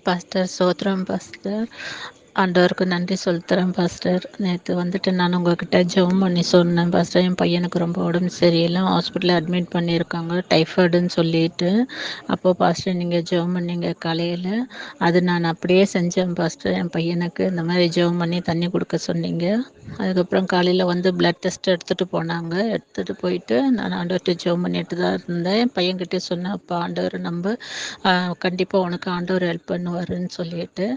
Pastor சோத்ரம் pastor. ஆண்டவருக்கு நன்றி சொல்லித்தரேன் பாஸ்டர். நேற்று வந்துட்டு நான் உங்ககிட்ட ஜெபம் பண்ணி சொன்னேன் பாஸ்டர். என் பையனுக்கு ரொம்ப உடம்பு சரியில்லை, ஹாஸ்பிட்டலில் அட்மிட் பண்ணியிருக்காங்க டைஃபாய்டுன்னு சொல்லிட்டு. அப்போது பாஸ்டர் நீங்கள் ஜெபம் பண்ணீங்க காலையில், அது நான் அப்படியே செஞ்சேன் பாஸ்டர். என் பையனுக்கு இந்த மாதிரி ஜெபம் பண்ணி தண்ணி கொடுக்க சொன்னீங்க. அதுக்கப்புறம் காலையில் வந்து பிளட் டெஸ்ட் எடுத்துகிட்டு போனாங்க. எடுத்துகிட்டு போயிட்டு நான் ஆண்டவர்கிட்ட ஜெபம் பண்ணிட்டு தான் இருந்தேன். என் பையன்கிட்ட சொன்னேன், அப்பா ஆண்டவர் நம்ப கண்டிப்பாக உனக்கு ஆண்டவர் ஹெல்ப் பண்ணுவாருன்னு சொல்லிட்டு.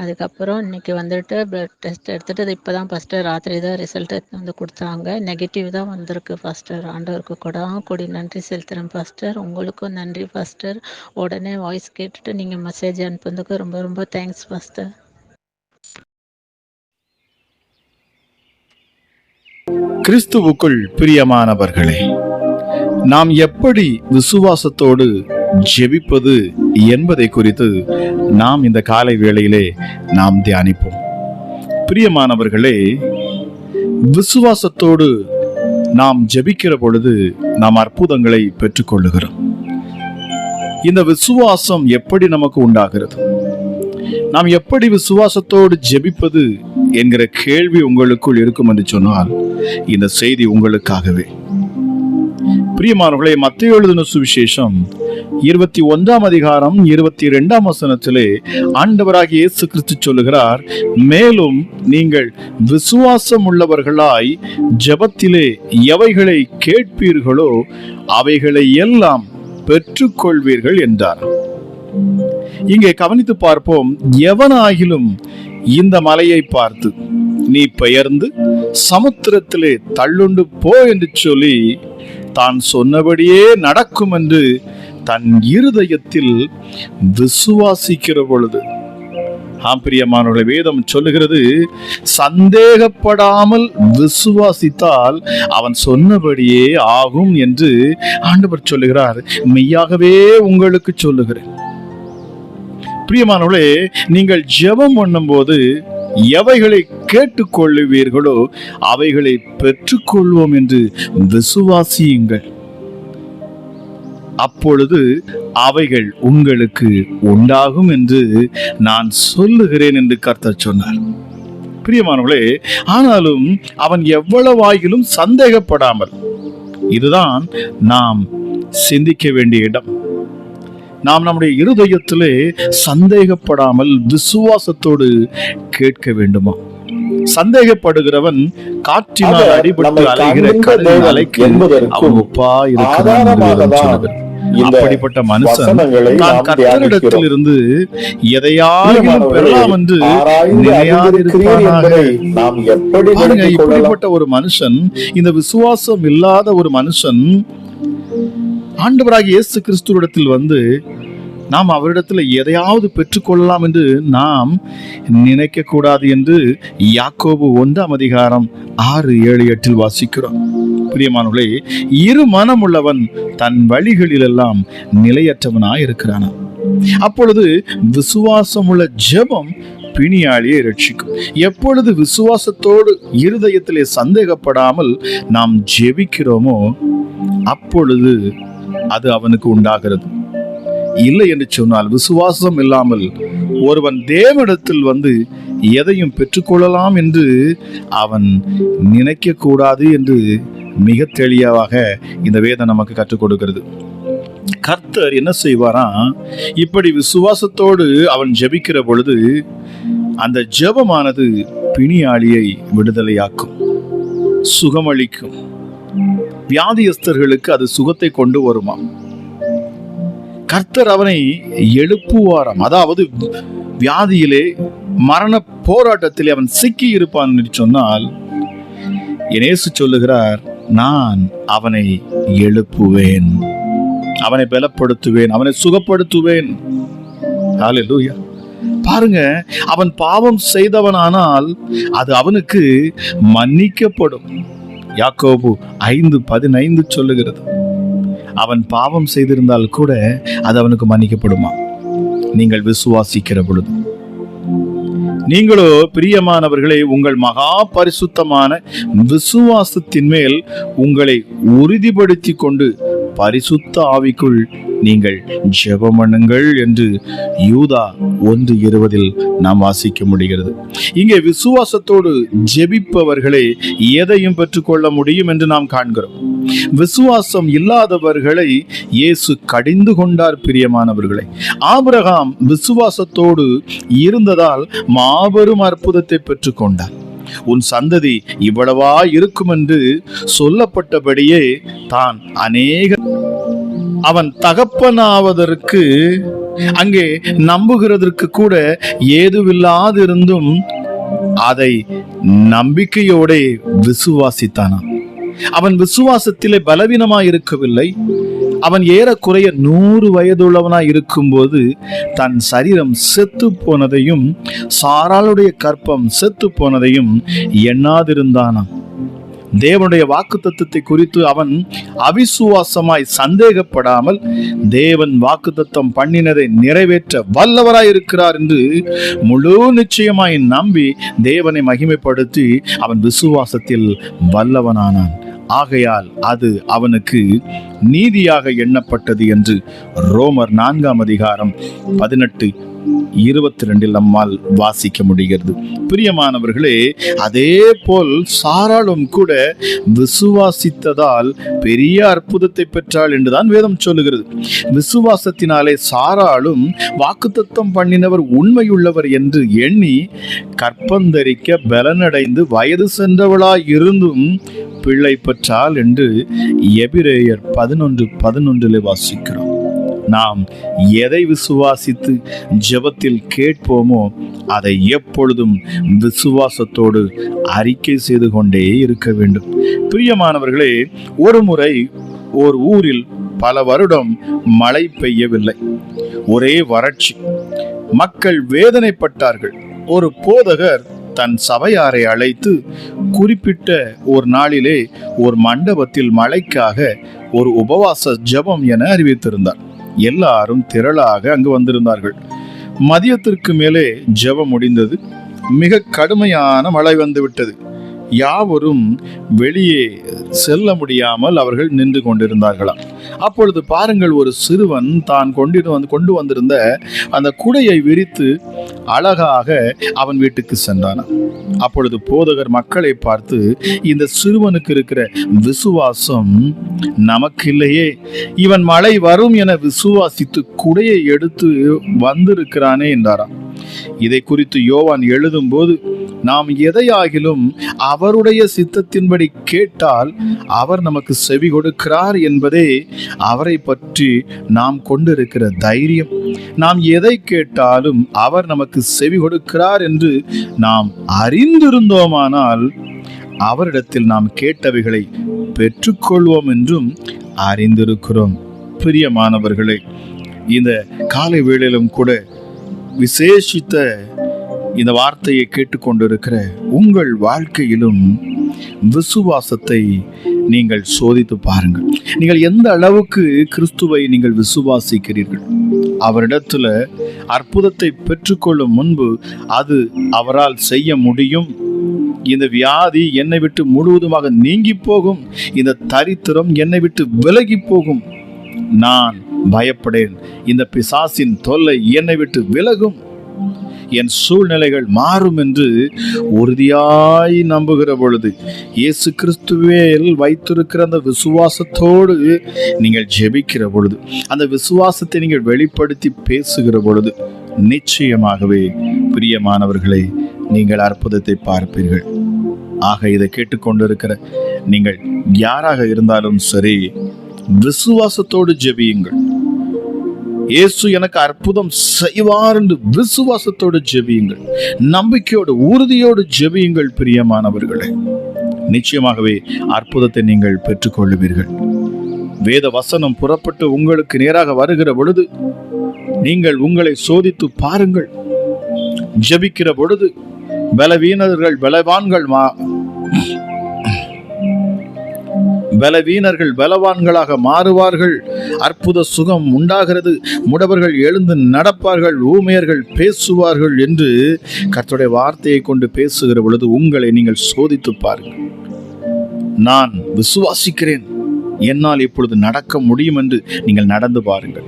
அதுக்கப்புறம் இன்றைக்கி வந்துட்டு பிளட் டெஸ்ட் எடுத்துகிட்டு அது இப்போ தான் ஃபஸ்ட்டு ராத்திரி தான் ரிசல்ட் எடுத்து வந்து கொடுத்தாங்க. நெகட்டிவ் தான் வந்திருக்கு பாஸ்டர். ஆண்டவருக்கு கூடி நன்றி செலுத்துகிறேன் பாஸ்டர். உங்களுக்கும் நன்றி பாஸ்டர். உடனே வாய்ஸ் கேட்டுட்டு நீங்கள் மெசேஜ் அனுப்புனதுக்கு ரொம்ப ரொம்ப தேங்க்ஸ் பாஸ்டர். கிறிஸ்துவுக்குள் பிரியமானவர்களே, நாம் எப்படி விசுவாசத்தோடு ஜெபிப்பது என்பதை குறித்து நாம் இந்த காலை வேளையிலே நாம் தியானிப்போம். பிரியமானவர்களே, விசுவாசத்தோடு நாம் ஜெபிக்கிற பொழுது நாம் அற்புதங்களை பெற்றுக்கொள்ளுகிறோம். இந்த விசுவாசம் எப்படி நமக்கு உண்டாகிறது? நாம் எப்படி விசுவாசத்தோடு ஜெபிப்பது என்கிற கேள்வி உங்களுக்குள் இருக்கும் என்று சொன்னால் இந்த செய்தி உங்களுக்காகவே. பிரியமானவர்களே, மத்தேயு எழுதின சுவிசேஷம் 21 அதிகாரம் 22 வசனத்திலே ஆண்டவராகிய இயேசு கிறிஸ்து சொல்லுகிறார், மேலும் நீங்கள் விசுவாசம் உள்ளவர்களாய் ஜெபத்திலே எவைகளை கேட்பீர்களோ அவைகளை எல்லாம் பெற்றுக்கொள்வீர்கள் என்றார். இங்கே கவனித்து பார்ப்போம். எவனாகிலும் இந்த மலையை பார்த்து நீ பெயர்ந்து சமுத்திரத்திலே தள்ளுண்டு போ என்று சொல்லி தான் சொன்னபடியே நடக்கும் என்று தன் இருதயத்தில் விசுவாசிக்கிற பொழுது, பிரியமானவர்களே, வேதம் சொல்லுகிறது, சந்தேகப்படாமல் விசுவாசித்தால் அவன் சொன்னபடியே ஆகும் என்று ஆண்டவர் சொல்லுகிறார். மெய்யாகவே உங்களுக்கு சொல்லுகிறேன். பிரியமானவர்களே, நீங்கள் ஜெபம் பண்ணும் போது எவைகளை கேட்டுக்கொள்ளுவீர்களோ அவைகளை பெற்றுக்கொள்வோம் என்று விசுவாசியுங்கள். அப்பொழுது அவைகள் உங்களுக்கு உண்டாகும் என்று நான் சொல்லுகிறேன் என்று கர்த்தர் சொன்னார். பிரியமானவர்களே, ஆனாலும் அவன் எவ்வளவாயிலும் சந்தேகப்படாமல், இதுதான் நாம் சிந்திக்க வேண்டிய இடம். நாம் நம்முடைய இருதயத்திலே சந்தேகப்படாமல் விசுவாசத்தோடு கேட்க வேண்டுமா? சந்தேகப்படுகிறவன் காற்றினால் அடிபட்டு அலைகிற கடலின் அலைக்கு ஒப்பா இருக்கிறான். அப்படிப்பட்ட மனுஷன் தான் கர்த்தரிடத்தில் இருந்து எதையாகிலும் பெறலாம் என்று நினையாதிருப்பானாக. இப்படிப்பட்ட ஒரு மனுஷன், இந்த விசுவாசம் இல்லாத ஒரு மனுஷன் ஆண்டவராகிய இயேசு கிறிஸ்துவிடத்தில் வந்து நாம் அவரிடத்தில் எதையாவது பெற்றுக்கொள்ளலாம் என்று நாம் நினைக்க கூடாது என்று யாக்கோபு 1 அதிகாரம் 6, 7, 8 வாசிக்கிறோம். பிரியமானவர்களே, இரு மனம் உள்ளவன் தன் வழிகளிலெல்லாம் நிலையற்றவனாய் இருக்கிறான். அப்பொழுது விசுவாசமுள்ள ஜெபம் பிணியாளியை ரட்சிக்கும். எப்பொழுது விசுவாசத்தோடு இருதயத்திலே சந்தேகப்படாமல் நாம் ஜெபிக்கிறோமோ அப்பொழுது அது அவனுக்கு உண்டாகிறது. இல்லை என்று சொன்னால், விசுவாசம் இல்லாமல் ஒருவன் தேவனிடத்தில் வந்து எதையும் பெற்றுக்கொள்ளலாம் என்று அவன் நினைக்க கூடாது என்று மிக தெளிவாக இந்த வேதம் நமக்கு கற்றுக் கொடுக்கிறது. கர்த்தர் என்ன செய்வாராம்? இப்படி விசுவாசத்தோடு அவன் ஜெபிக்கிற பொழுது அந்த ஜெபமானது பிணியாளியை விடுதலையாக்கும், சுகமளிக்கும். வியாதியஸ்தர்களுக்கு அது சுகத்தை கொண்டு வருமா? கர்த்தர் அவனை எழுப்புவாராம். அதாவது வியாதியிலே மரண போராட்டத்திலே அவன் சிக்கி இருப்பான் என்று சொன்னால், இயேசு சொல்லுகிறார், நான் அவனை எழுப்புவேன், அவனை பலப்படுத்துவேன், அவனை சுகப்படுத்துவேன். ஹல்லேலூயா. பாருங்க, அவன் பாவம் செய்தவனானால் அது அவனுக்கு மன்னிக்கப்படும். யாக்கோபு 5:15 சொல்லுகிறது, அவன் பாவம் செய்திருந்தால் கூட அது அவனுக்கு மன்னிக்கப்படுமா? நீங்கள் விசுவாசிக்கிற பொழுது. நீங்களோ பிரியமானவர்களே, உங்கள் மகா பரிசுத்தமான விசுவாசத்தின் மேல் உங்களை உறுதிப்படுத்தி கொண்டு பரிசுத்த ஆவிக்குள் நீங்கள் ஜெபம் பண்ணுங்கள் என்று யூதா 1:20 நாம் வாசிக்க முடிகிறது. இங்கே விசுவாசத்தோடு ஜெபிப்பவர்களே எதையும் பெற்றுக்கொள்ள முடியும் என்று நாம் காண்கிறோம். விசுவாசம் இல்லாதவர்களை இயேசு கடிந்து கொண்டார். பிரியமானவர்களை, ஆபிரகாம் விசுவாசத்தோடு இருந்ததால் மாபெரும் அற்புதத்தை பெற்றுக்கொண்டார். உன் சந்ததி இவ்வளவா இருக்கும் என்று சொல்லப்பட்டபடியே தான் அவன் தகப்பனாவதற்கு அங்கே நம்புகிறதற்கு கூட ஏதுவில்லாதிருந்தும் அதை நம்பிக்கையோட விசுவாசித்தானாம். அவன் விசுவாசத்திலே பலவீனமாய் இருக்கவில்லை. அவன் ஏறக்குறைய 100 வயதுள்ளவனாய் இருக்கும்போது தன் சரீரம் செத்து போனதையும் சாராளுடைய கற்பம் செத்து போனதையும் எண்ணாதிருந்தானாம். தேவனுடைய வாக்குத்தத்தத்தை குறித்து அவன் அவிசுவாசமாய் சந்தேகப்படாமல் தேவன் வாக்குத்தத்தம் பண்ணினதை நிறைவேற்ற வல்லவராய் இருக்கிறார் என்று முழு நிச்சயமாய் நம்பி தேவனை மகிமைப்படுத்தி அவன் விசுவாசத்தில் வல்லவனானான். ஆகையால் அது அவனுக்கு நீதியாக எண்ணப்பட்டது என்று ரோமர் 4:18-22 நம்மால் வாசிக்க முடிகிறது. பிரியமானவர்களே, அதே போல் சாராளும் கூட விசுவாசித்ததால் பெரிய அற்புதத்தை பெற்றாள் என்றுதான் வேதம் சொல்லுகிறது. விசுவாசத்தினாலே சாராளும் வாக்குத்தத்தம் பண்ணினவர் உண்மையுள்ளவர் என்று எண்ணி கற்பந்தரிக்க பலனடைந்து வயது சென்றவளாய் இருந்தும் பிள்ளை பெற்றாள் என்று எபிரேயர் 11:11 வாசிக்கிறோம். நாம் எதை விசுவாசித்து ஜெபத்தில் கேட்போமோ அதை எப்பொழுதும் விசுவாசத்தோடு அறிக்கை செய்து கொண்டே இருக்க வேண்டும். பிரியமானவர்களே, ஒரு முறை ஒரு ஊரில் பல வருடம் மழை பெய்யவில்லை. ஒரே வறட்சி. மக்கள் வேதனைப்பட்டார்கள். ஒரு போதகர் தன் சபையாரை அழைத்து குறிப்பிட்ட ஒரு நாளிலே ஒரு மண்டபத்தில் மழைக்காக ஒரு உபவாச ஜெபம் என அறிவித்திருந்தார். எல்லாரும் திரளாக அங்கு வந்திருந்தார்கள். மதியத்திற்கு மேலே ஜெபம் முடிந்தது. மிக கடுமையான மழை வந்துவிட்டது. யாவரும் வெளியே செல்ல முடியாமல் அவர்கள் நின்று கொண்டிருந்தார்களாம். அப்பொழுது பாருங்கள், ஒரு சிறுவன் தான் கொண்டு வந்திருந்த அந்த குடையை விரித்து அழகாக அவன் வீட்டுக்கு சென்றானாம். அப்பொழுது போதகர் மக்களை பார்த்து, இந்த சிறுவனுக்கு இருக்கிற விசுவாசம் நமக்கு இல்லையே, இவன் மழை வரும் என விசுவாசித்து குடையை எடுத்து வந்திருக்கிறானே என்றாராம். இதை குறித்து யோவான் எழுதும்போது, நாம் எதையாகிலும் அவருடைய சித்தத்தின்படி கேட்டால் அவர் நமக்கு செவி கொடுக்கிறார் என்பதே அவரை பற்றி நாம் கொண்டிருக்கிற தைரியம். நாம் எதை கேட்டாலும் அவர் நமக்கு செவி கொடுக்கிறார் என்று நாம் அறிந்திருந்தோமானால் அவரிடத்தில் நாம் கேட்டவைகளை பெற்றுக்கொள்வோம் என்றும் அறிந்திருக்கிறோம். பிரியமானவர்களே, இந்த காலை வேளையிலும் கூட விசேஷித்த இந்த வார்த்தையை கேட்டுக்கொண்டிருக்கிற உங்கள் வாழ்க்கையிலும் விசுவாசத்தை நீங்கள் சோதித்து பாருங்கள். நீங்கள் எந்த அளவுக்கு கிறிஸ்துவை நீங்கள் விசுவாசிக்கிறீர்கள்? அவரிடத்துல அற்புதத்தை பெற்றுக்கொள்ளும் முன்பு அது அவரால் செய்ய முடியும், இந்த வியாதி என்னை விட்டு முழுவதுமாக நீங்கி போகும், இந்த தரித்திரம் என்னை விட்டு விலகி போகும், நான் பயப்படேன், இந்த பிசாசின் தொல்லை என்னை விட்டு விலகும், என் சூழ்நிலைகள் மாறும் என்று உறுதியாய் நம்புகிற பொழுது, இயேசு கிறிஸ்துவேல் வைத்திருக்கிற அந்த விசுவாசத்தோடு நீங்கள் ஜெபிக்கிற பொழுது, அந்த விசுவாசத்தை நீங்கள் வெளிப்படுத்தி பேசுகிற பொழுது, நிச்சயமாகவே பிரியமானவர்களே, நீங்கள் அற்புதத்தை பார்ப்பீர்கள். ஆக இதை கேட்டுக்கொண்டிருக்கிற நீங்கள் யாராக இருந்தாலும் சரி, விசுவாசத்தோடு ஜெபியுங்கள். இயேசு எனக்கு அற்புதம் செய்வார் என்று விசுவாசத்தோடு ஜெபியுங்கள். நம்பிக்கையோடு உறுதியோடு ஜெபியுங்கள். பிரியமானவர்களே, நிச்சயமாகவே அற்புதத்தை நீங்கள் பெற்றுக்கொள்ளுவீர்கள். வேத வசனம் புறப்பட்டு உங்களுக்கு நேராக வருகிற பொழுது நீங்கள் உங்களை சோதித்து பாருங்கள். ஜெபிக்கிற பொழுது பலவீனர்கள் பலவான்களாக மாறுவார்கள். அற்புத சுகம் உண்டாகிறது. முடவர்கள் எழுந்து நடப்பார்கள். ஊமையர்கள் பேசுவார்கள் என்று கர்த்தருடைய வார்த்தையை கொண்டு பேசுகிற பொழுது உங்களை நீங்கள் சோதித்து பாருங்கள். நான் விசுவாசிக்கிறேன், என்னால் இப்பொழுது நடக்க முடியும் என்று நீங்கள் நடந்து பாருங்கள்.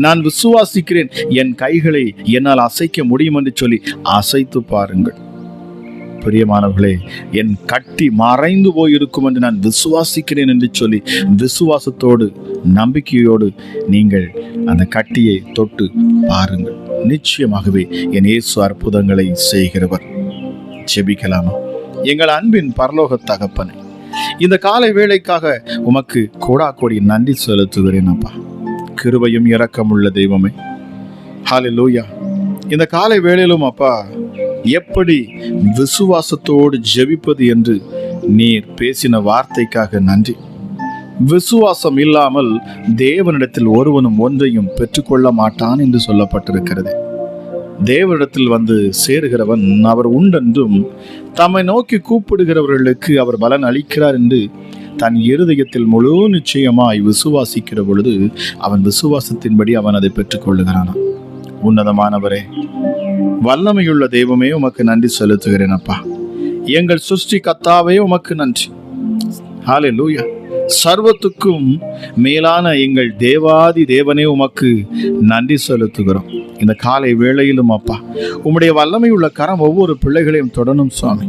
நான் விசுவாசிக்கிறேன், என் கைகளை என்னால் அசைக்க முடியும் என்று சொல்லி அசைத்து பாருங்கள். பிரியமானவர்களே, என் கட்டி மறைந்து போயிருக்கும் என்று நான் விசுவாசிக்கிறேன் என்று சொல்லி விசுவாசத்தோடு நம்பிக்கையோடு நீங்கள் அந்த கட்டியை தொட்டு பாருங்கள். நிச்சயமாகவே என் இயேசு அற்புதங்களை செய்கிறவர். ஜெபிக்கலாமா? எங்கள் அன்பின் பரலோக தகப்பனே, இந்த காலை வேளைக்காக உமக்கு கோடாகோடி நன்றி செலுத்துகிறேன் அப்பா. கிருபையும் இரக்கமுள்ள தெய்வமே, ஹல்லேலூயா. இந்த காலை வேளையிலும் அப்பா, எப்படி விசுவாசத்தோடு ஜெபிப்பது என்று நீர் பேசின வார்த்தைக்காக நன்றி. விசுவாசம் இல்லாமல் தேவனிடத்தில் ஒருவனும் ஒன்றையும் பெற்றுக்கொள்ள மாட்டான் என்று சொல்லப்பட்டிருக்கிறது. தேவனிடத்தில் வந்து சேருகிறவன் அவர் உண்டென்றும் தம்மை நோக்கி கூப்பிடுகிறவர்களுக்கு அவர் பலன் அளிக்கிறார் என்று தன் இருதயத்தில் முழு நிச்சயமாய் விசுவாசிக்கிற பொழுது அவன் விசுவாசத்தின்படி அவன் அதை பெற்றுக்கொள்ளுகிறான். உன்னதமானவரே, வல்லமையுள்ள தெய்வமே, உமக்கு நன்றி செலுத்துகிறேன் அப்பா. எங்கள் சிருஷ்டி கர்த்தாவே, உமக்கு நன்றி. ஹல்லேலூயா. சர்வத்துக்கும் மேலான எங்கள் தேவாதி தேவனே, உமக்கு நன்றி செலுத்துகிறோம். இந்த காலை வேளையிலும் அப்பா, உம்முடைய வல்லமையுள்ள கரம் ஒவ்வொரு பிள்ளைகளையும் தொடரும் சுவாமி.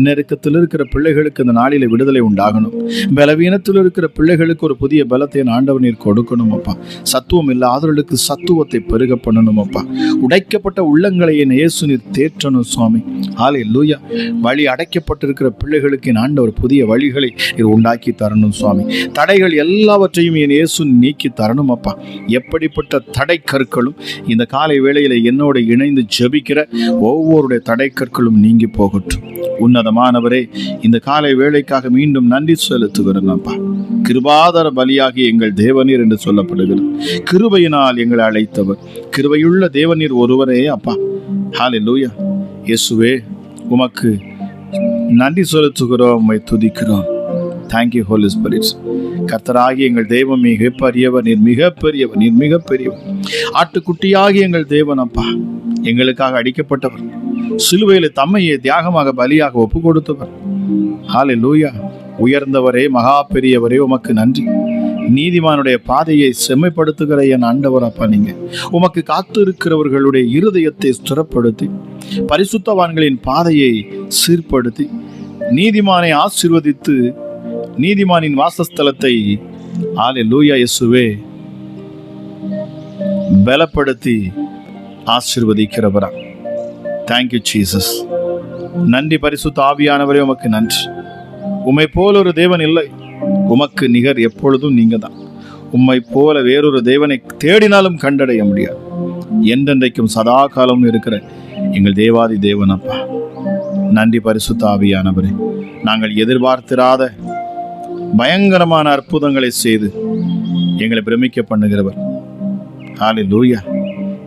நெருக்கத்தில் இருக்கிற பிள்ளைகளுக்கு இந்த நாளில விடுதலை உண்டாகணும். பலவீனத்தில் இருக்கிற பிள்ளைகளுக்கு ஒரு புதிய பலத்தை ஆண்டவர் நீர் கொடுக்கணும் அப்பா. சத்துவம் இல்லாதவர்களுக்கு சத்துவத்தை பெருக பண்ணணும் அப்பா. உடைக்கப்பட்ட உள்ளங்களை என் இயேசு நீர் தேற்றணும் சுவாமி. ஹல்லேலூயா. வழி அடைக்கப்பட்டிருக்கிற பிள்ளைகளுக்கு என் ஆண்டவர் புதிய வழிகளை உண்டாக்கி தரணும் சுவாமி. தடைகள் எல்லாவற்றையும் என் இயேசு நீக்கி தரணும் அப்பா. எப்படிப்பட்ட தடை கற்களும் இந்த காலை வேளையில என்னோடு இணைந்து ஜெபிக்கிற ஒவ்வொருடைய தடை கற்களும் நீங்கி போகட்டும். உன்னதமானவரே, இந்த காலை வேளைக்காக மீண்டும் நன்றி செலுத்துகிறேன் அப்பா. கிருபாதார பலியாகி எங்கள் தேவநீர் என்று சொல்லப்படுகிறது. கிருபையினால் எங்களை அழைத்தவர் கிருபையுள்ள தேவநீர் ஒருவரே அப்பா. ஹல்லேலூயா. இயேசுவே, உமக்கு நன்றி செலுத்துகிறோம், உம்மை துதிக்கிறோம். Thank you holy spirit. கர்த்தராகி எங்கள் தெய்வம் மிக பெரியவர், நீர் மிக பெரியவர், நீர் மிக பெரியவர். ஆட்டுக்குட்டியாகி எங்கள் தேவன் அப்பா, எங்களுக்காக அடிக்கப்பட்டவர், சிலுவையில் தம்மையே தியாகமாக பலியாக ஒப்பு கொடுத்தவர். ஹல்லேலூயா. உயர்ந்தவரே, மகா பெரியவரே, உமக்கு நன்றி. நீதிமானுடைய பாதையை செம்மைப்படுத்துகிற என் ஆண்டவர் அப்பா, நீங்க உமக்கு காத்து இருக்கிறவர்களுடைய இருதயத்தை ஸ்திரப்படுத்தி பரிசுத்தவான்களின் பாதையை சீர்படுத்தி நீதிமானை ஆசீர்வதித்து நீதிமானின் வாசஸ்தலத்தை ஹல்லேலூயா இயேசுவே பலப்படுத்தி ஆசீர்வதிக்கிறவரா. Thank you Jesus. நன்றி பரிசுத்த ஆவியானவரே, உமக்கு நன்றி. உம்மை போல ஒரு தேவன் இல்லை, உமக்கு நிகர் எப்பொழுதும் நீங்க தான். உம்மை போல வேறொரு தேவனை தேடினாலும் கண்டடைய முடியாது. என்றென்றைக்கும் சதா காலம் இருக்கிற எங்கள் தேவாதி தேவன் அப்பா, நன்றி பரிசுத்த ஆவியானவரே. நாங்கள் எதிர்பார்த்திராத பயங்கரமான அற்புதங்களை செய்து எங்களை பிரமிக்க பண்ணுகிறவர். ஹல்லேலூயா.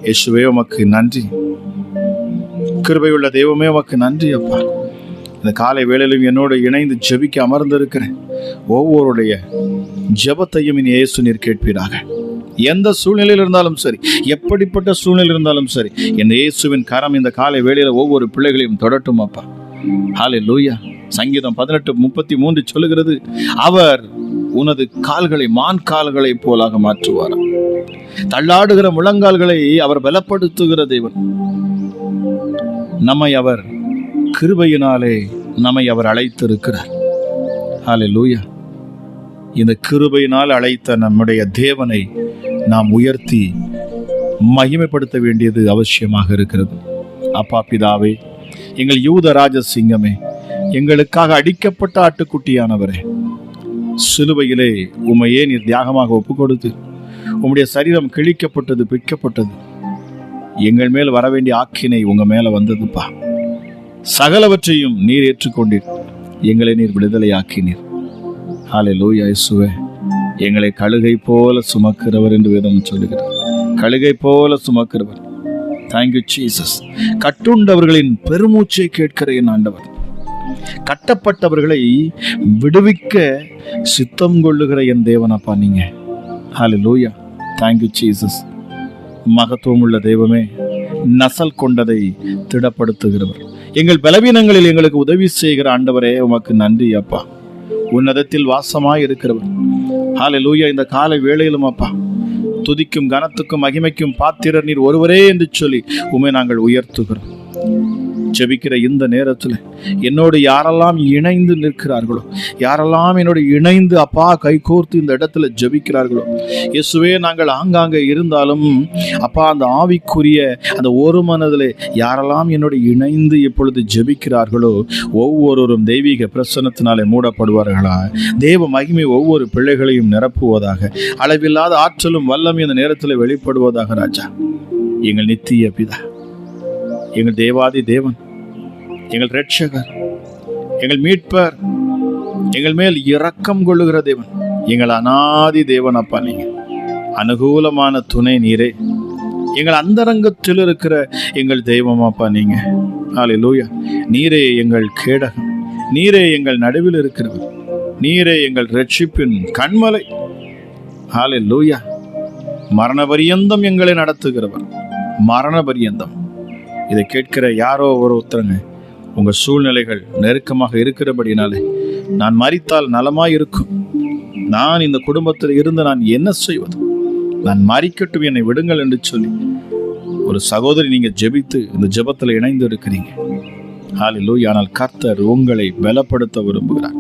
இயேசுவே, உமக்கு நன்றி. கிருபையுள்ள தெய்வமே, உமக்கு நன்றி அப்பா. இந்த காலை வேளையிலும் என்னோடு இணைந்து ஜெபிக்க அமர்ந்திருக்கிறேன் ஒவ்வொருடைய ஜெபத்தையும் இனி இயேசு நீர் கேட்பீராக. எந்த சூழ்நிலையில் இருந்தாலும் சரி, எப்படிப்பட்ட சூழ்நிலை இருந்தாலும் சரி, என் இயேசுவின் கரம் இந்த காலை வேளையில ஒவ்வொரு பிள்ளைகளையும் தொடட்டும் அப்பா. ஹல்லேலூயா. சங்கீதம் 18:33 சொல்லுகிறது, அவர் உனது கால்களை மான் கால்களை போலாக மாற்றுவார். தள்ளாடுகிற முழங்கால்களை அவர் பலப்படுத்துகிற தேவன். நம்மை அவர் கிருபையினாலே நம்மை அவர் அழைத்திருக்கிறார். ஹல்லேலூயா. இந்த கிருபையினால் அழைத்த நம்முடைய தேவனை நாம் உயர்த்தி மகிமைப்படுத்த வேண்டியது அவசியமாக இருக்கிறது. அப்பா பிதாவே, எங்கள் யூத ராஜ சிங்கமே, எங்களுக்காக அடிக்கப்பட்ட ஆட்டுக்குட்டியானவரே, சிலுவையிலே உம்மையே நீர் தியாகமாக ஒப்பு கொடுத்து உம்முடைய சரீரம் கிழிக்கப்பட்டது, பிக்கப்பட்டது. எங்கள் மேல் வர வேண்டிய ஆக்கினை உங்க மேல வந்ததுப்பா. சகலவற்றையும் நீர் ஏற்றுக்கொண்டீர், எங்களை நீர் விடுதலை ஆக்கினீர். ஹல்லேலூயா. இயேசுவே, எங்களை கழுகை போல சுமக்கிறவர் என்று வேதம் சொல்லுகிறார். கழுகை போல சுமக்கிறவர். Thank you Jesus. கட்டுண்டவர்களின் பெருமூச்சை கேட்கிற என் ஆண்டவர், கட்டப்பட்டவர்களை விடுவிக்க சித்தம் கொள்ளுகிற என் தேவனப்பா நீங்க. ஹல்லேலூயா. Thank you Jesus. மகத்துவம் உள்ள தெய்வமே, நசல் கொண்டதை திடப்படுத்துகிறவர், எங்கள் பலவீனங்களில் எங்களுக்கு உதவி செய்கிற ஆண்டவரே, உமக்கு நன்றி அப்பா. உன்னதத்தில் வாசமாய் இருக்கிறவர். ஹல்லேலூயா. இந்த காலை வேளையிலும் அப்பா, துதிக்கும் கனத்துக்கும் மகிமைக்கும் பாத்திரர் நீர் ஒருவரே என்று சொல்லி உம்மை நாங்கள் உயர்த்துகிறோம். ஜெபிக்கிற இந்த நேரத்தில் என்னோடு யாரெல்லாம் இணைந்து நிற்கிறார்களோ, யாரெல்லாம் என்னோடு இணைந்து அப்பா கைகோர்த்து இந்த இடத்துல ஜெபிக்கிறார்களோ, இயேசுவே, நாங்கள் ஆங்காங்கே இருந்தாலும் அப்பா, அந்த ஆவிக்குரிய அந்த ஒரு மனதில் யாரெல்லாம் என்னோடு இணைந்து இப்பொழுது ஜெபிக்கிறார்களோ, ஒவ்வொருவரும் தெய்வீக பிரசன்னத்தினாலே மூடப்படுவார்களா. தேவ மகிமை ஒவ்வொரு பிள்ளைகளையும் நிரப்புவதாக, அளவில்லாத ஆற்றலும் வல்லமை இந்த நேரத்தில் வெளிப்படுவதாக. ராஜா, எங்கள் நித்திய பிதா, எங்கள் தேவாதி தேவன், எங்கள் இரட்சகர், எங்கள் மீட்பர், எங்கள் மேல் இரக்கம் கொள்ளுகிற தேவன், எங்கள் அநாதி தேவன் அப்பா, நீங்க அனுகூலமான துணை நீரே. எங்கள் அந்தரங்கத்தில் இருக்கிற எங்கள் தெய்வம் அப்பா நீங்க. ஹல்லேலூயா. நீரே எங்கள் கேடகம், நீரே எங்கள் நடுவில் இருக்கிறவர், நீரே எங்கள் இரட்சிப்பின் கண்மலை. ஹல்லேலூயா. மரண பரியந்தம் எங்களை நடத்துகிறவர், மரண பரியந்தம். இதை கேட்கிற யாரோ ஒருத்தருங்க, உங்கள் சூழ்நிலைகள் நெருக்கமாக இருக்கிறபடினாலே, நான் மரித்தால் நலமாய் இருக்கும், நான் இந்த குடும்பத்தில் இருந்து நான் என்ன செய்வது, நான் மரிக்கட்டும், என்னை விடுங்கள் என்று சொல்லி ஒரு சகோதரி நீங்கள் ஜெபித்து இந்த ஜெபத்தில் இணைந்து இருக்கிறீங்க. ஹல்லேலூயா. ஆனால் கர்த்தர் உங்களை பலப்படுத்த விரும்புகிறார்.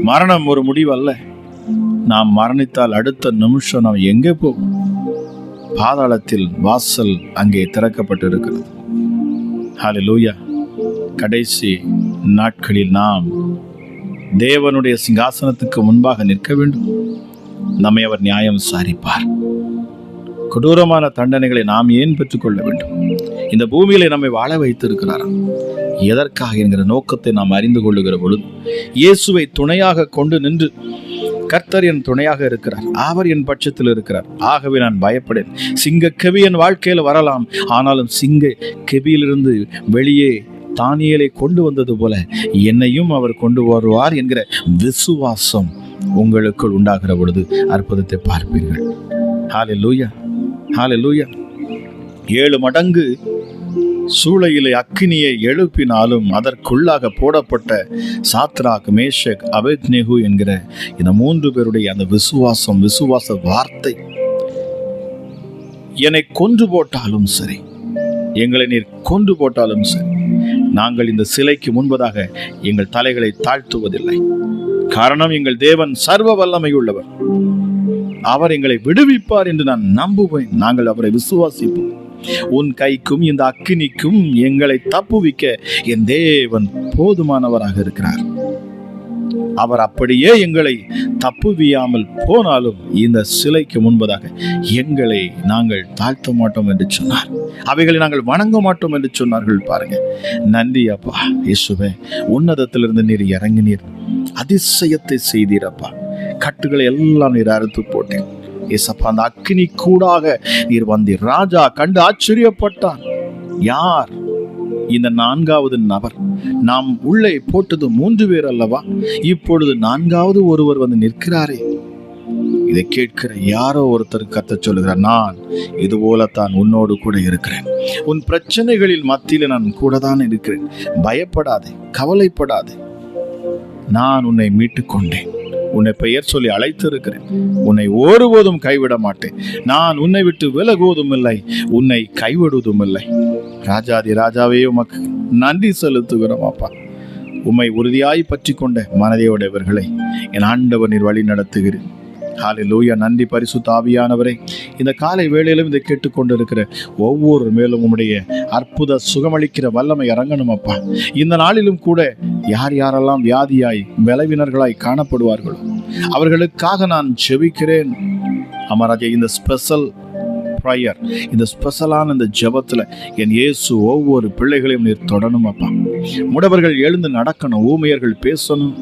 மரணம் ஒரு முடிவு அல்ல. நாம் மரணித்தால் அடுத்த நிமிஷம் நாம் எங்கே போவோம்? பாதாளத்தில் வாசல் அங்கே திறக்கப்பட்டு இருக்கிறது. ஹல்லேலூயா. கடைசி நாட்களில் நாம் தேவனுடைய சிங்காசனத்துக்கு முன்பாக நிற்க வேண்டும். நம்மை அவர் நியாயம் விசாரிப்பார். கொடூரமான தண்டனைகளை நாம் ஏன் பெற்றுக்கொள்ள வேண்டும்? இந்த பூமியிலே நம்மை வாழ வைத்திருக்கிறார். எதற்காக என்கிற நோக்கத்தை நாம் அறிந்து கொள்ளுகிற பொழுது, இயேசுவை துணையாக கொண்டு நின்று, கர்த்தர் என் துணையாக இருக்கிறார், அவர் என் பட்சத்தில் இருக்கிறார், ஆகவே நான் பயப்படேன். சிங்க கெபி என் வாழ்க்கையில் வரலாம், ஆனாலும் சிங்க கெபியிலிருந்து வெளியே தானியேலை கொண்டு வந்தது போல என்னையும் அவர் கொண்டு வருவார் என்கிற விசுவாசம் உங்களுக்குள் உண்டாகிற பொழுது அற்புதத்தை பார்ப்பீர்கள். ஹல்லேலூயா. ஹல்லேலூயா. 7 மடங்கு சூளையிலே அக்கினியை எழுப்பினாலும் அதற்குள்ளாக போடப்பட்ட சாத்ராக், மேஷக், அபேத்நேகு என்கிற இந்த 3 பேருடைய அந்த விசுவாசம், விசுவாச வார்த்தை, என்னை கொன்று போட்டாலும் சரி, எங்களை நீர் கொன்று போட்டாலும் சரி, நாங்கள் இந்த சிலைக்கு முன்பதாக எங்கள் தலைகளை தாழ்த்துவதில்லை. காரணம், எங்கள் தேவன் சர்வ வல்லமை உள்ளவர், அவர் எங்களை விடுவிப்பார் என்று நான் நம்புவேன். நாங்கள் அவரை விசுவாசிப்போம். உன் கைக்கும் இந்த அக்கினிக்கும் எங்களை தப்புவிக்க என் தேவன் போதுமானவராக இருக்கிறார். அவர் அப்படியே எங்களை தப்புவியாமல் போனாலும் இந்த சிலைக்கு முன்பதாக எங்களை நாங்கள் தாழ்த்த மாட்டோம் என்று சொன்னார். அவைகளை நாங்கள் வணங்க மாட்டோம் என்று சொன்னார்கள். பாருங்க, நன்றி அப்பா. இயேசுவே, உன்னதத்திலிருந்து நீர் இறங்கினீர், அதிசயத்தை செய்தீரப்பா. கட்டுகளை எல்லாம் நீர் அறுத்து போட்டேன். ஏசப்பா, அந்த அக்கினி கூடாக நீர் வந்தீர். ராஜா கண்டு ஆச்சரியப்பட்டான். யார் இந்த 4வது நபர்? நாம் உள்ளே போட்டது 3 பேர் அல்லவா? இப்பொழுது 4வது ஒருவர் வந்து நிற்கிறாரே. இதை கேட்கிற யாரோ ஒருத்தர் கர்த்தர் சொல்லுகிறார், நான் இது போலத்தான் உன்னோடு கூட இருக்கிறேன். உன் பிரச்சனைகளில் மத்தியில் நான் கூட தான் இருக்கிறேன். பயப்படாதே, கவலைப்படாதே. நான் உன்னை மீட்டுக் கொண்டேன். உன்னை பெயர் சொல்லி அழைத்திருக்கிறேன். உன்னை ஒருபோதும் கைவிட மாட்டேன். நான் உன்னை விட்டு விலகுவதும் இல்லை, உன்னை கைவிடுவதும் இல்லை. ராஜாதி ராஜாவே, உமக்கு நன்றி செலுத்துகிறோம் அப்பா. உம்மை உறுதியாய் பற்றி கொண்ட மனதையோடையவர்களை என் ஆண்டவர் நீர் வழி நடத்துகிறேன். ஹல்லேலூயா. நன்றி பரிசுத்த ஆவியானவரே. இந்த காலை வேளையிலும் இதை கேட்டுக்கொண்டிருக்கிற ஒவ்வொரு மேலும் உம்முடைய அற்புத சுகமளிக்கிற வல்லமை இறங்கணும் அப்பா. இந்த நாளிலும் கூட யார் யாரெல்லாம் வியாதியாய் பலவீனர்களாய் காணப்படுவார்களோ அவர்களுக்காக நான் ஜெபிக்கிறேன். அமராஜா, இந்த ஸ்பெஷல் ப்ரேயர், இந்த ஸ்பெஷலான இந்த ஜெபத்தில் என் இயேசு ஒவ்வொரு பிள்ளைகளையும் நீர் தொடணும் அப்பா. முடவர்கள் எழுந்து நடக்கணும், ஊமையர்கள் பேசணும்,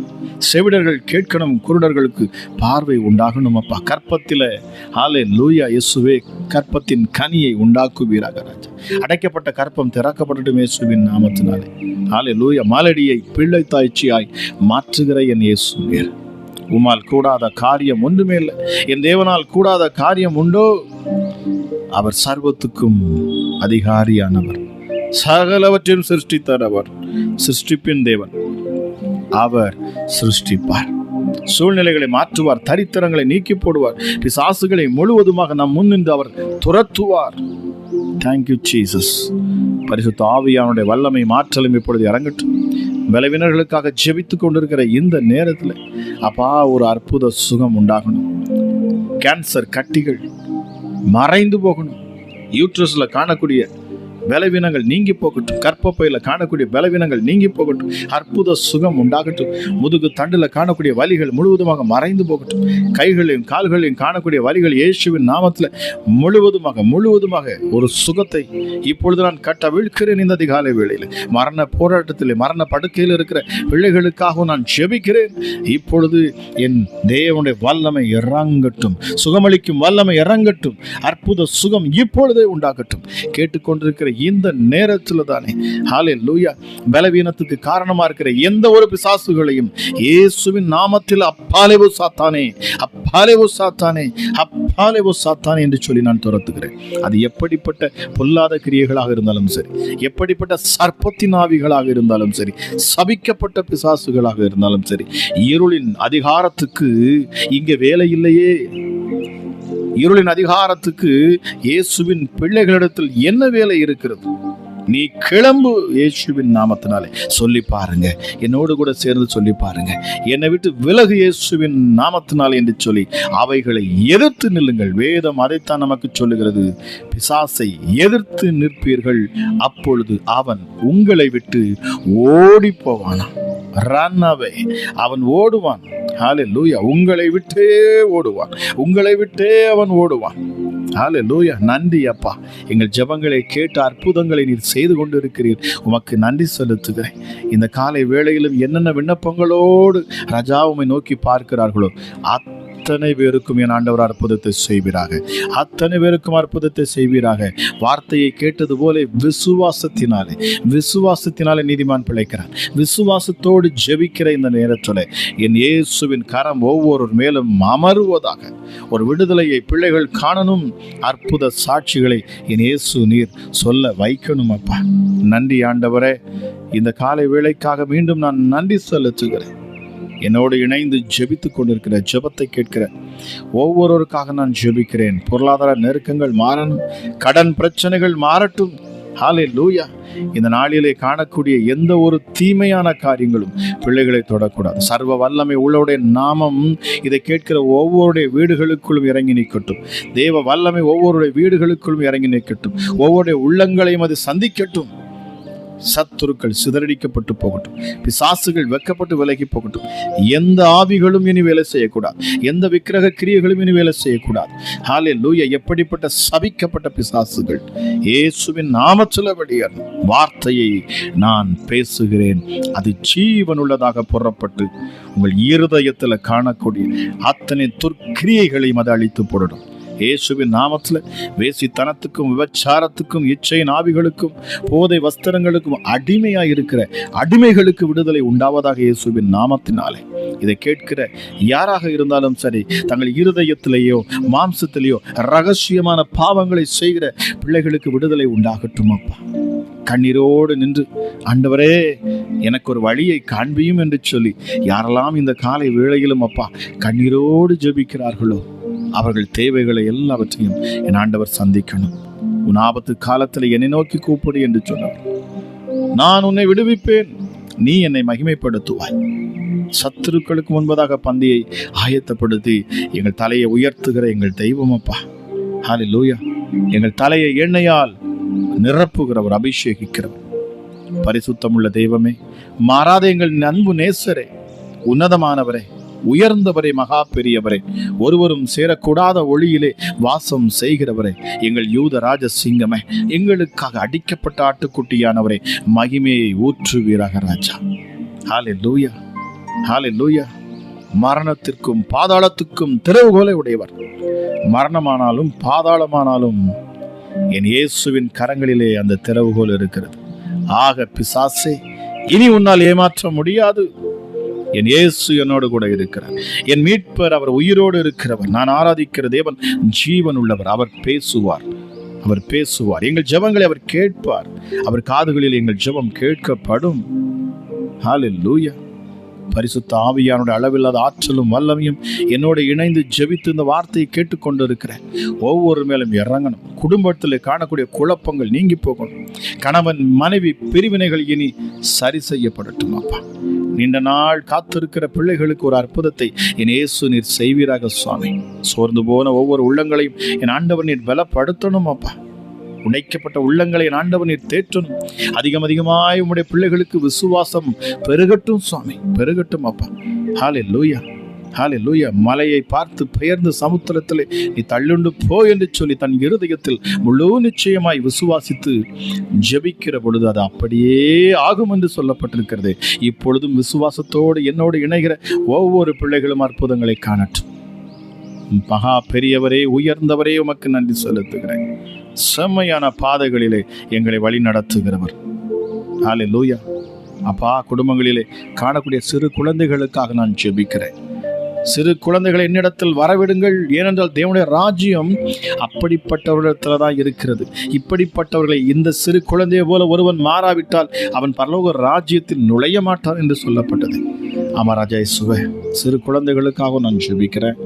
செவிடர்கள் கேட்கணும், குருடர்களுக்கு பார்வை உண்டாகணும் அப்பா. கற்பத்தில் ஹல்லேலூயா இயேசுவே, கற்பத்தின் கனியை உண்டாக்குவீராக ராஜா. அடைக்கப்பட்ட கற்பம் திறக்கப்படட்டும் இயேசுவின் நாமத்தினாலே. ஹல்லேலூயா. மாலடியை பிள்ளை தாய்ச்சியாய் மாற்றுகிற என் இயேசு நீர். உம்மால் கூடாத காரியம் ஒன்றுமே இல்லை. என் தேவனால் கூடாத காரியம் உண்டோ? அவர் சர்வத்துக்கும் அதிகாரியானவர், சகலவற்றையும் சிருஷ்டித்தார். அவர் சிருஷ்டிப்பின் தேவன், அவர் சிருஷ்டிப்பார். சூழ்நிலைகளை மாற்றுவார், தரித்திரங்களை நீக்கி போடுவார், பிசாசுகளை முழுவதுமாக நம் முன்னின்று அவர் துரத்துவார். Thank you Jesus. பரிசுத்த ஆவியானுடைய வல்லமை மாற்றலும் இப்பொழுது இறங்கட்டும். பலவீனர்களுக்காக ஜெபித்துக் கொண்டிருக்கிற இந்த நேரத்தில் அப்பா ஒரு அற்புத சுகம் உண்டாகணும். கேன்சர் கட்டிகள் மறைந்து போகணும். யூட்ரஸ்ல காணக்கூடிய பலவீனங்கள் நீங்கி போகட்டும். கர்ப்பப்பையில காணக்கூடிய பலவீனங்கள் நீங்கி போகட்டும். அற்புத சுகம் உண்டாகட்டும். முதுகு தண்டுல காணக்கூடிய வலிகள் முழுவதுமாக மறைந்து போகட்டும். கைகளையும் கால்களையும் காணக்கூடிய வலிகள் இயேசுவின் நாமத்தில் முழுவதுமாக ஒரு சுகத்தை இப்பொழுது நான் கட்டவிழ்க்கிறேன். இந்த அதிகாலை வேளையில் மரண போராட்டத்தில் மரண படுக்கையில் இருக்கிற பிள்ளைகளுக்காக நான் ஜெபிக்கிறேன். இப்பொழுது என் தேவனுடைய வல்லமை இறங்கட்டும். சுகமளிக்கும் வல்லமை இறங்கட்டும். அற்புத சுகம் இப்பொழுதே உண்டாகட்டும். கேட்டுக்கொண்டிருக்கிற இந்த நேரத்தில் தானே ஹல்லேலூயா பலவீனத்துக்கு காரணமா இருக்கிற எந்த ஒரு பிசாசுகளையும் இயேசுவின் நாமத்தில் அப்பாலே போ சாத்தானே, அப்பாலே போ சாத்தானே, அப்பாலே போ சாத்தானே என்று சொல்லி நான் துரத்துகிறேன். அது எப்படிப்பட்ட பொல்லாத கிரியைகளாக இருந்தாலும் சரி, எப்படிப்பட்ட சர்ப்பத்தின் ஆவிகளாக இருந்தாலும் சரி, சபிக்கப்பட்ட பிசாசுகளாக இருந்தாலும் சரி, இருளின் அதிகாரத்துக்கு இங்கே வேலை இல்லையே. இருளின் அதிகாரத்துக்கு இயேசுவின் பிள்ளைகளிடத்தில் என்ன வேலை இருக்கிறது? நீ கிளம்பு இயேசுவின் நாமத்தினாலே. சொல்லி பாருங்க, என்னோடு கூட சேர்ந்து சொல்லி பாருங்க, என்னை விட்டு விலகு இயேசுவின் நாமத்தினாலே என்று சொல்லி அவைகளை எதிர்த்து நில்லுங்கள். வேதம் அதைத்தான் நமக்கு சொல்லுகிறது. பிசாசை எதிர்த்து நிற்பீர்கள், அப்பொழுது அவன் உங்களை விட்டு ஓடி போவானா. ரன் அவே, அவன் ஓடுவான். ஹல்லேலூயா, உங்களை விட்டே ஓடுவான், உங்களை விட்டே அவன் ஓடுவான். ஹல்லேலூயா. நன்றி அப்பா, எங்கள் ஜெபங்களை கேட்டு அற்புதங்களை நீர் செய்து கொண்டு இருக்கிறீர். உமக்கு நன்றி செலுத்துகிறேன். இந்த காலை வேளையிலும் என்னென்ன விண்ணப்பங்களோடு ராஜா உம்மை நோக்கி பார்க்கிறார்களோ அத்தனை பேருக்கும் என் ஆண்டவர் அற்புதத்தை செய்வீராக. அத்தனை பேருக்கும் அற்புதத்தை செய்வீராக. வார்த்தையை கேட்டது போல விசுவாசத்தினாலே நீதிமான் பிழைக்கிறான். விசுவாசத்தோடு ஜெபிக்கிற இந்த நேரத்தில் என் இயேசுவின் கரம் ஒவ்வொரு மேலும் அமருவதாக. ஒரு விடுதலையை பிள்ளைகள் காணணும். அற்புத சாட்சிகளை என் இயேசு நீர் சொல்ல வைக்கணும் அப்பா. நன்றி ஆண்டவரே. இந்த காலை வேளைக்காக மீண்டும் நான் நன்றி செலுத்துகிறேன். என்னோடு இணைந்து ஜெபித்துக் கொண்டிருக்கிற ஜெபத்தை கேட்கிற ஒவ்வொருவருக்காக நான் ஜெபிக்கிறேன். பொருளாதார நெருக்கங்கள் மாறணும், கடன் பிரச்சனைகள் மாறட்டும். ஹல்லேலூயா. இந்த நாளிலே காணக்கூடிய எந்த ஒரு தீமையான காரியங்களும் பிள்ளைகளை தொடக்கூடாது. சர்வ வல்லமை உள்ளவருடைய நாமம் இதை கேட்கிற ஒவ்வொருடைய வீடுகளுக்குள்ளும் இறங்கி நிற்கட்டும். தேவ வல்லமை ஒவ்வொருடைய வீடுகளுக்குள்ளும் இறங்கி நிற்கட்டும். ஒவ்வொருடைய உள்ளங்களையும் அது சந்திக்கட்டும். சத்துருக்கள் சிதறடிக்கப்பட்டு போகட்டும். பிசாசுகள் வெக்கப்பட்டு விலகி போகட்டும். எந்த ஆவிகளும் இனி வேலை செய்யக்கூடாது. எந்த விக்கிரக கிரியைகளும் இனி வேலை செய்யக்கூடாது. ஹல்லேலூயா. எப்படிப்பட்ட சபிக்கப்பட்ட பிசாசுகள் இயேசுவின் நாமத்தில் வெளியேறும். வார்த்தையை நான் பேசுகிறேன், அது ஜீவனுள்ளதாக புறப்பட்டு உங்கள் இருதயத்தில் காணக்கூடிய அத்தனை துர்க்கிரியைகளையும் அதை அழித்து போடணும். இயேசுவின் நாமத்தில் வேசித்தனத்துக்கும் விபச்சாரத்துக்கும் இச்சையின் ஆவிகளுக்கும் போதை வஸ்திரங்களுக்கும் அடிமையாக இருக்கிற அடிமைகளுக்கு விடுதலை உண்டாவதாக இயேசுவின் நாமத்தினாலே. இதை கேட்கிற யாராக இருந்தாலும் சரி, தங்கள் இருதயத்திலேயோ மாம்சத்திலேயோ ரகசியமான பாவங்களை செய்கிற பிள்ளைகளுக்கு விடுதலை உண்டாகட்டும் அப்பா. கண்ணீரோடு நின்று ஆண்டவரே எனக்கு ஒரு வழியை காண்பியும் என்று சொல்லி யாரெல்லாம் இந்த காலை வேளையிலும் அப்பா கண்ணீரோடு ஜெபிக்கிறார்களோ அவர்கள் தேவைகளை எல்லாவற்றையும் என் ஆண்டவர் சந்திக்கணும். உன் ஆபத்து காலத்தில் என்னை நோக்கி கூப்பிடு என்று சொன்னார். நான் உன்னை விடுவிப்பேன், நீ என்னை மகிமைப்படுத்துவாய். சத்துருக்களுக்கு முன்பதாக பந்தியை ஆயத்தப்படுத்தி எங்கள் தலையை உயர்த்துகிற எங்கள் தெய்வம் அப்பா. ஹல்லேலூயா. எங்கள் தலையை எண்ணெயால் நிரப்புகிறவர், அபிஷேகிக்கிறவர், பரிசுத்தமுள்ள தெய்வமே, மாறாத எங்கள் அன்பு நேசரே, உன்னதமானவரே, உயர்ந்தவரே, மகா பெரியவரே, ஒருவரும் சேரக்கூடாத ஒளியிலே வாசம் செய்கிறவரே, எங்கள் யூத ராஜ சிங்கமே, எங்களுக்காக அடிக்கப்பட்ட ஆட்டுக்குட்டியானவரே, மகிமையை ஊற்றுவீராக ராஜா. ஹல்லேலூயா, ஹல்லேலூயா. மரணத்திற்கும் பாதாளத்துக்கும் திறவுகோலை உடையவர். மரணமானாலும் பாதாளமானாலும் என் இயேசுவின் கரங்களிலே அந்த திறவுகோல் இருக்கிறது. ஆக பிசாசே, இனி உன்னால் ஏமாற்ற முடியாது. என் இயேசு என்னோடு கூட இருக்கிறார். என் மீட்பர், அவர் உயிரோடு இருக்கிறவர். நான் ஆராதிக்கிற தேவன் ஜீவன் உள்ளவர். அவர் பேசுவார், அவர் பேசுவார். எங்கள் ஜெபங்களை அவர் கேட்பார். அவர் காதுகளில் எங்கள் ஜெபம் கேட்கப்படும். ஹல்லேலூயா. பரிசுத்த ஆவியானுடைய அளவில்லாத ஆற்றலும் வல்லமையும் என்னோடு இணைந்து ஜெபித்து இந்த வார்த்தையை கேட்டுக்கொண்டு இருக்கிறேன் ஒவ்வொரு மேலும் இறங்கணும். குடும்பத்தில் காணக்கூடிய குழப்பங்கள் நீங்கி போகணும். கணவன் மனைவி பிரிவினைகள் இனி சரி செய்யப்படட்டும் அப்பா. நீண்ட நாள் காத்திருக்கிற பிள்ளைகளுக்கு ஒரு அற்புதத்தை என் இயேசு நீர் செய்வீராக சுவாமி. சோர்ந்து போன ஒவ்வொரு உள்ளங்களையும் என் ஆண்டவர் நீர் பலப்படுத்தணும் அப்பா. உடைக்கப்பட்ட உள்ளங்களை என் ஆண்டவர் நீர் தேற்றணும். அதிகமாய் உம்முடைய பிள்ளைகளுக்கு விசுவாசம் பெருகட்டும் சுவாமி, பெருகட்டும் அப்பா. ஹல்லேலூயா, ஹல்லேலூயா. மலையை பார்த்து பெயர்ந்து சமுத்திரத்திலே நீ தள்ளுண்டு போ என்று சொல்லி தன் இருதயத்தில் முழு நிச்சயமாய் விசுவாசித்து ஜெபிக்கிற பொழுது அது அப்படியே ஆகும் என்று சொல்லப்பட்டிருக்கிறது. இப்பொழுதும் விசுவாசத்தோடு என்னோடு இணைகிற ஒவ்வொரு பிள்ளைகளும் அற்புதங்களை காணட்டும். மகா பெரியவரே, உயர்ந்தவரே, உமக்கு நன்றி செலுத்துகிறேன். செம்மையான பாதைகளிலே எங்களை வழி நடத்துகிறவர். ஹல்லேலூயா. அப்பா, குடும்பங்களிலே காணக்கூடிய சிறு குழந்தைகளுக்காக நான் ஜெபிக்கிறேன். சிறு குழந்தைகளை என்னிடத்தில் வரவிடுங்கள். ஏனென்றால் தேவனுடைய ராஜ்யம் அப்படிப்பட்டவர்களிடத்தில் தான் இருக்கிறது. இப்படிப்பட்டவர்களை இந்த சிறு குழந்தையை போல ஒருவன் மாறாவிட்டால் அவன் பரலோக ராஜ்யத்தில் நுழைய மாட்டான் என்று சொல்லப்பட்டது. ஆமா ராஜா இயேசுவே, சிறு குழந்தைகளுக்காக நான் ஜெபிக்கிறேன்.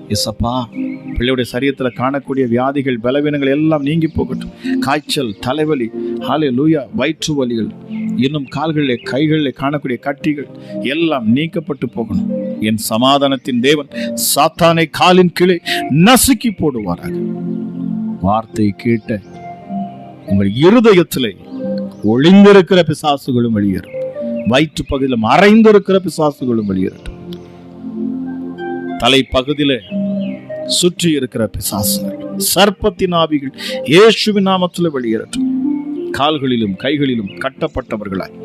இயேசப்பா, பிள்ளையுடைய சரீரத்தில் காணக்கூடிய வியாதிகள் பலவீனங்கள் எல்லாம் நீங்கி போகட்டும். காய்ச்சல், தலைவலி, ஹல்லேலூயா, வயிற்று வலிகள், இன்னும் கால்களிலே கைகளிலே காணக்கூடிய கட்டிகள் எல்லாம் நீக்கப்பட்டு போகணும். என் சமாதானத்தின் தேவன் சாத்தானை காலின் கீழே நசுக்கி போடுவாராக. வார்த்தை கேட்ட உங்கள் இருதயத்திலே ஒளிந்திருக்கிற பிசாசுகளும் வெளியேறும். வயிற்று பகுதியில் மறைந்திருக்கிற பிசாசுகளும் வெளியேறட்டும். தலைப்பகுதியில சுற்றி இருக்கிற பிசாசுகள், சர்ப்பத்தின் ஆவிகள் இயேசுவின் நாமத்தில் வெளியேறட்டும். கால்களிலும் கைகளிலும் கட்டப்பட்டவர்களாய்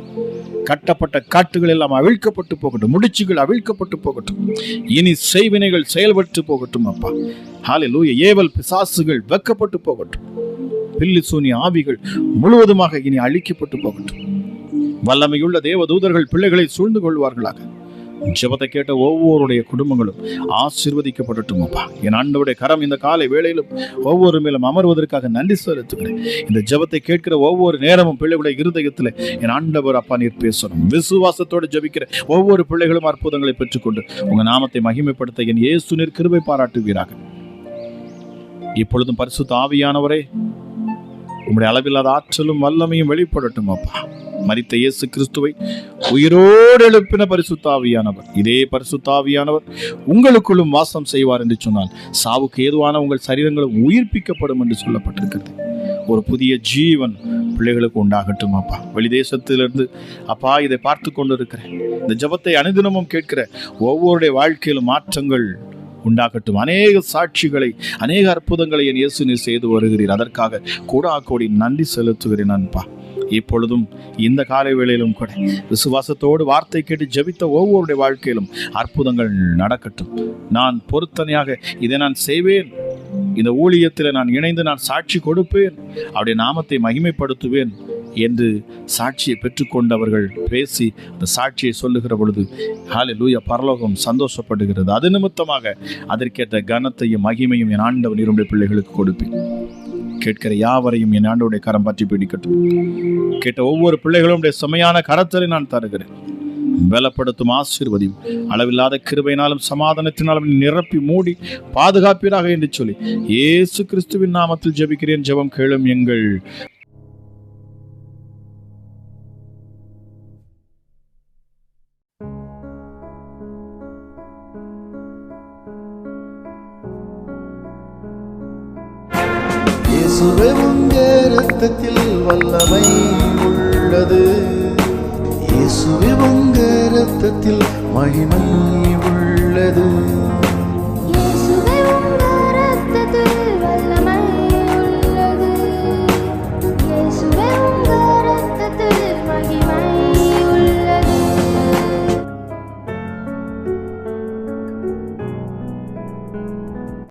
கட்டப்பட்ட காட்டுகள் எல்லாம் அவிழ்க்கப்பட்டு போகட்டும். முடிச்சுகள் அவிழ்க்கப்பட்டு போகட்டும். இனி செய்வினைகள் செயல்பட்டு போகட்டும் அப்பா. ஹல்லேலூயா. ஏவல் பிசாசுகள் வெக்கப்பட்டு போகட்டும். பில்லி சூனிய ஆவிகள் முழுவதுமாக இனி அழிக்கப்பட்டு போகட்டும். வல்லமையுள்ள தேவதூதர்கள் பிள்ளைகளை சூழ்ந்து கொள்வார்களாக. ஜெபத்தை கேட்ட ஒவ்வொருடைய குடும்பங்களும் ஆசீர்வதிக்கப்படட்டும் அப்பா. என் ஆண்டவருடைய கரம் இந்த காலை வேளையிலும் ஒவ்வொரு மேலும் அமர்வதற்காக நன்றி செலுத்துகிறேன். இந்த ஜெபத்தை கேட்கிற ஒவ்வொரு நேரமும் பிள்ளைகளுடைய இருதயத்தில் என் ஆண்டவர் அப்பா நீர் பேசணும். விசுவாசத்தோடு ஜெபிக்கிற ஒவ்வொரு பிள்ளைகளும் அற்புதங்களை பெற்றுக்கொண்டு உங்க நாமத்தை மகிமைப்படுத்த என் இயேசு நீர் கிருபை பாராட்டுவீராக. இப்பொழுதும் பரிசுத்த ஆவியானவரே, உம்முடைய அளவில்லாத ஆற்றலும் வல்லமையும் வெளிப்படட்டும் அப்பா. மரித்த இயேசு கிறிஸ்துவை உயிரோடு எழுப்பின பரிசுத்த ஆவியானவர், இதே பரிசுத்த ஆவியானவர் உங்களுக்குள்ளும் வாசம் செய்வார் என்று சொன்னால் சாவுக்கு ஏதுவான உங்கள் சரீரங்களும் உயிர்ப்பிக்கப்படும் என்று சொல்லப்பட்டிருக்கிறது. ஒரு புதிய ஜீவன் பிள்ளைகளுக்கு உண்டாகட்டும் அப்பா. வெளிதேசத்திலிருந்து அப்பா இதை பார்த்து கொண்டு இருக்கிறேன். இந்த ஜெபத்தை அனுதினமும் கேட்கிற ஒவ்வொருடைய வாழ்க்கையிலும் மாற்றங்கள் உண்டாகட்டும். அநேக சாட்சிகளை, அநேக அற்புதங்களை என் இயேசு நீர் செய்து வருகிறீர். அதற்காக கோடி நன்றி செலுத்துகிறேன் அன்பா. இப்பொழுதும் இந்த காலை வேளையிலும் கூட விசுவாசத்தோடு வார்த்தை கேட்டு ஜெபித்த ஒவ்வொருடைய வாழ்க்கையிலும் அற்புதங்கள் நடக்கட்டும். நான் பொருத்தனையாக இதை நான் செய்வேன், இந்த ஊழியத்தில் நான் இணைந்து நான் சாட்சி கொடுப்பேன், அவருடைய நாமத்தை மகிமைப்படுத்துவேன் என்று சாட்சியை பெற்றுக்கொண்டவர்கள் பேசி அந்த சாட்சியை சொல்லுகிற பொழுது ஹல்லேலூயா, பரலோகம் சந்தோஷப்படுகிறது. அது நிமித்தமாக அதற்கேற்ற கனத்தையும் மகிமையும் என் ஆண்டவர் நீருடைய பிள்ளைகளுக்கு கொடுப்பேன். கேட்கிற யாவரையும் என் ஆண்டவருடைய கரம் பற்றி பிடிக்கட்டும். கேட்ட ஒவ்வொரு பிள்ளைகளும் செமையான கரத்தலை நான் தருகிறேன். பலப்படுத்தும் ஆசீர்வதியும் அளவில்லாத கிருபையினாலும் சமாதானத்தினாலும் நிரப்பி மூடி பாதுகாப்பீராக என்று சொல்லி இயேசு கிறிஸ்துவின் நாமத்தில் ஜெபிக்கிறேன். ஜெபம் கேளும் எங்கள் இயேசுவே, உங்க இரத்தத்தில் வல்லமை உள்ளது. இயேசுவே, உங்க இரத்தத்தில் மகிமை உள்ளது.